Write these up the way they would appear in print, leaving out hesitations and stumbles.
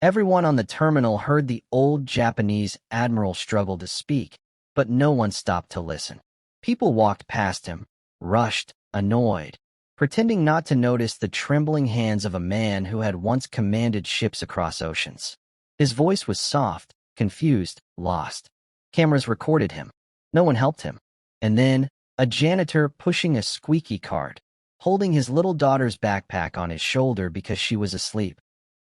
Everyone on the terminal heard the old Japanese admiral struggle to speak, but no one stopped to listen. People walked past him, rushed, annoyed, pretending not to notice the trembling hands of a man who had once commanded ships across oceans. His voice was soft, confused, lost. Cameras recorded him. No one helped him. And then, a janitor pushing a squeaky cart, holding his little daughter's backpack on his shoulder because she was asleep,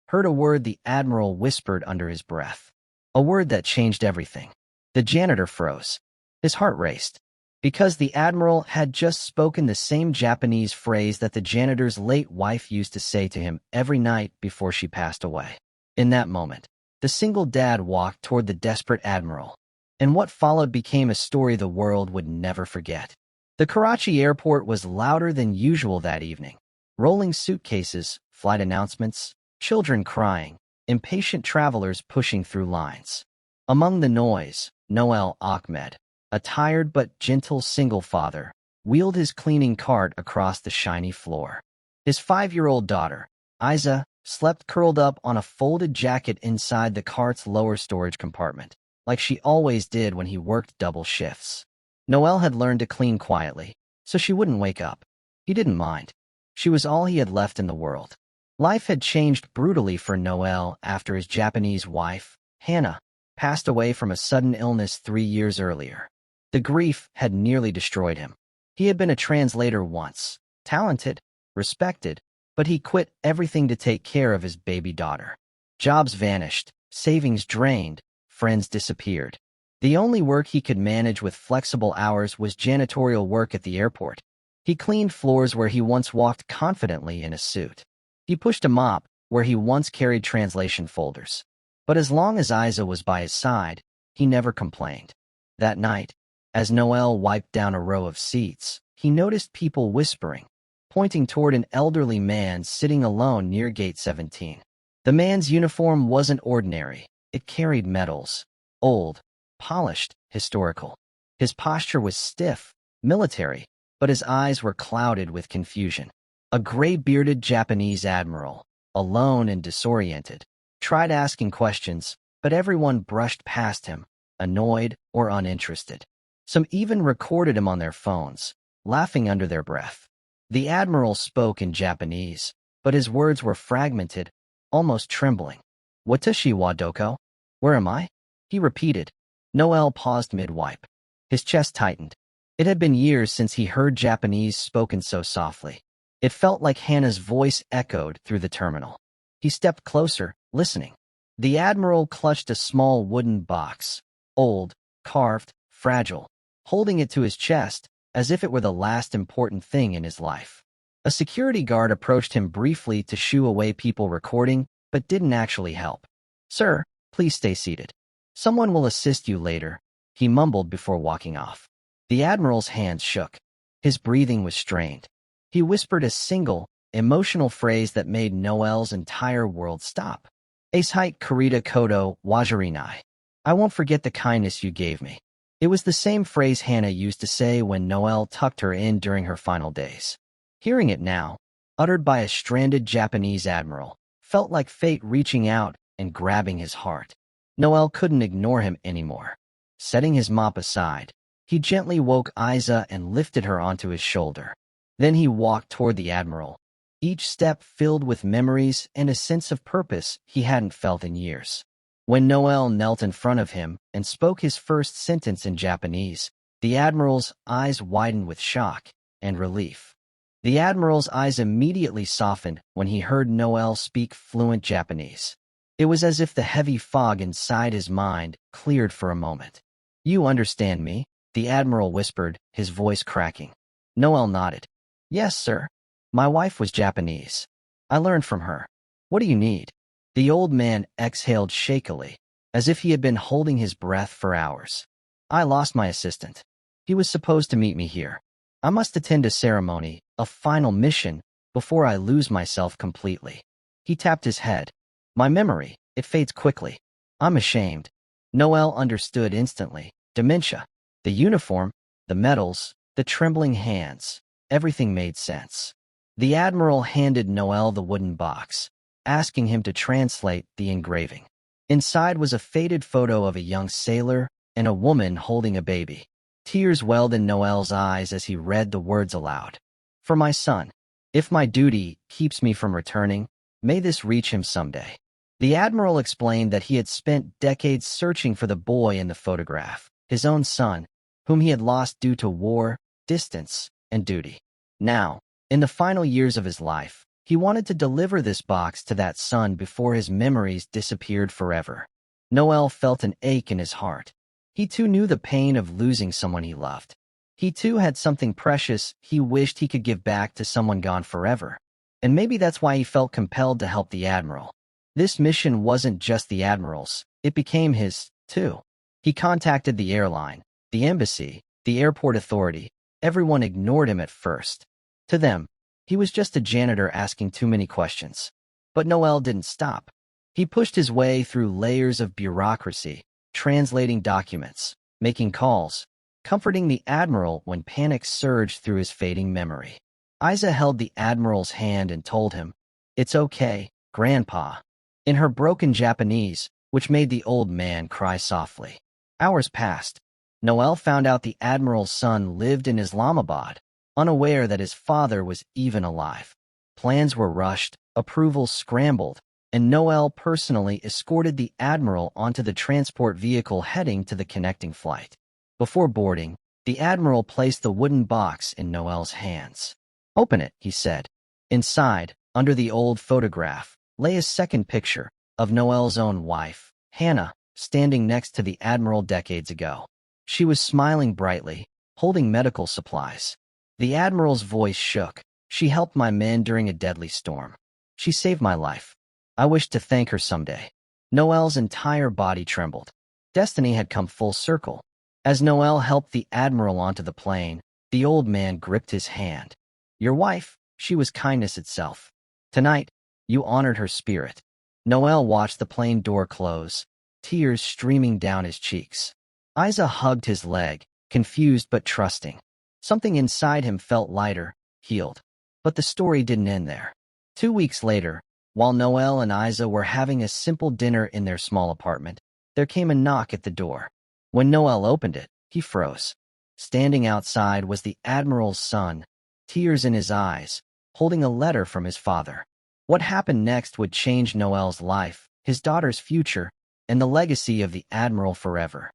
heard a word the admiral whispered under his breath. A word that changed everything. The janitor froze. His heart raced. Because the admiral had just spoken the same Japanese phrase that the janitor's late wife used to say to him every night before she passed away. In that moment, the single dad walked toward the desperate admiral, and what followed became a story the world would never forget. The Karachi airport was louder than usual that evening. Rolling suitcases, flight announcements, children crying, impatient travelers pushing through lines. Among the noise, Noel Ahmed, a tired but gentle single father, wheeled his cleaning cart across the shiny floor. His 5-year-old daughter, Isa, slept curled up on a folded jacket inside the cart's lower storage compartment, like she always did when he worked double shifts. Noel had learned to clean quietly, so she wouldn't wake up. He didn't mind. She was all he had left in the world. Life had changed brutally for Noel after his Japanese wife, Hannah, passed away from a sudden illness 3 years earlier. The grief had nearly destroyed him. He had been a translator once, talented, respected, but he quit everything to take care of his baby daughter. Jobs vanished, savings drained, friends disappeared. The only work he could manage with flexible hours was janitorial work at the airport. He cleaned floors where he once walked confidently in a suit. He pushed a mop where he once carried translation folders. But as long as Isa was by his side, he never complained. That night, as Noel wiped down a row of seats, he noticed people whispering, pointing toward an elderly man sitting alone near Gate 17. The man's uniform wasn't ordinary. It carried medals. Old, polished, historical. His posture was stiff, military, but his eyes were clouded with confusion. A gray-bearded Japanese admiral, alone and disoriented, tried asking questions, but everyone brushed past him, annoyed or uninterested. Some even recorded him on their phones, laughing under their breath. The admiral spoke in Japanese, but his words were fragmented, almost trembling. Watashi wa doko? Where am I? He repeated. Noel paused mid-wipe. His chest tightened. It had been years since he heard Japanese spoken so softly. It felt like Hannah's voice echoed through the terminal. He stepped closer, listening. The admiral clutched a small wooden box, old, carved, fragile, holding it to his chest as if it were the last important thing in his life. A security guard approached him briefly to shoo away people recording, but didn't actually help. "Sir, please stay seated. Someone will assist you later," he mumbled before walking off. The admiral's hands shook. His breathing was strained. He whispered a single, emotional phrase that made Noel's entire world stop. "Eishite Karita Kodo Wajirinai. I won't forget the kindness you gave me." It was the same phrase Hannah used to say when Noel tucked her in during her final days. Hearing it now, uttered by a stranded Japanese admiral, felt like fate reaching out and grabbing his heart. Noel couldn't ignore him anymore. Setting his mop aside, he gently woke Isa and lifted her onto his shoulder. Then he walked toward the admiral, each step filled with memories and a sense of purpose he hadn't felt in years. When Noel knelt in front of him and spoke his first sentence in Japanese, the admiral's eyes widened with shock and relief. The admiral's eyes immediately softened when he heard Noel speak fluent Japanese. It was as if the heavy fog inside his mind cleared for a moment. "You understand me?" the admiral whispered, his voice cracking. Noel nodded. "Yes, sir. My wife was Japanese. I learned from her. What do you need?" The old man exhaled shakily, as if he had been holding his breath for hours. "I lost my assistant. He was supposed to meet me here. I must attend a ceremony, a final mission, before I lose myself completely." He tapped his head. "My memory, it fades quickly. I'm ashamed." Noel understood instantly. Dementia. The uniform, the medals, the trembling hands. Everything made sense. The admiral handed Noel the wooden box. asking him to translate the engraving. Inside was a faded photo of a young sailor and a woman holding a baby. Tears welled in Noel's eyes as he read the words aloud. For my son, if my duty keeps me from returning, may this reach him someday. The Admiral explained that he had spent decades searching for the boy in the photograph, his own son, whom he had lost due to war, distance, and duty. Now, in the final years of his life, he wanted to deliver this box to that son before his memories disappeared forever. Noel felt an ache in his heart. He too knew the pain of losing someone he loved. He too had something precious he wished he could give back to someone gone forever. And maybe that's why he felt compelled to help the Admiral. This mission wasn't just the Admiral's, it became his, too. He contacted the airline, the embassy, the airport authority. Everyone ignored him at first. To them, he was just a janitor asking too many questions. But Noel didn't stop. He pushed his way through layers of bureaucracy, translating documents, making calls, comforting the Admiral when panic surged through his fading memory. Isa held the Admiral's hand and told him, "It's okay, Grandpa," in her broken Japanese, which made the old man cry softly. Hours passed. Noel found out the Admiral's son lived in Islamabad, unaware that his father was even alive. Plans were rushed, approvals scrambled, and Noel personally escorted the Admiral onto the transport vehicle heading to the connecting flight. Before boarding, the Admiral placed the wooden box in Noel's hands. "Open it," he said. Inside, under the old photograph, lay a second picture of Noel's own wife, Hannah, standing next to the Admiral decades ago. She was smiling brightly, holding medical supplies. The Admiral's voice shook. "She helped my men during a deadly storm. She saved my life. I wish to thank her someday." Noel's entire body trembled. Destiny had come full circle. As Noel helped the Admiral onto the plane, the old man gripped his hand. "Your wife, she was kindness itself. Tonight, you honored her spirit." Noel watched the plane door close, tears streaming down his cheeks. Isa hugged his leg, confused but trusting. Something inside him felt lighter, healed. But the story didn't end there. 2 weeks later, while Noel and Isa were having a simple dinner in their small apartment, there came a knock at the door. When Noel opened it, he froze. Standing outside was the Admiral's son, tears in his eyes, holding a letter from his father. What happened next would change Noel's life, his daughter's future, and the legacy of the Admiral forever.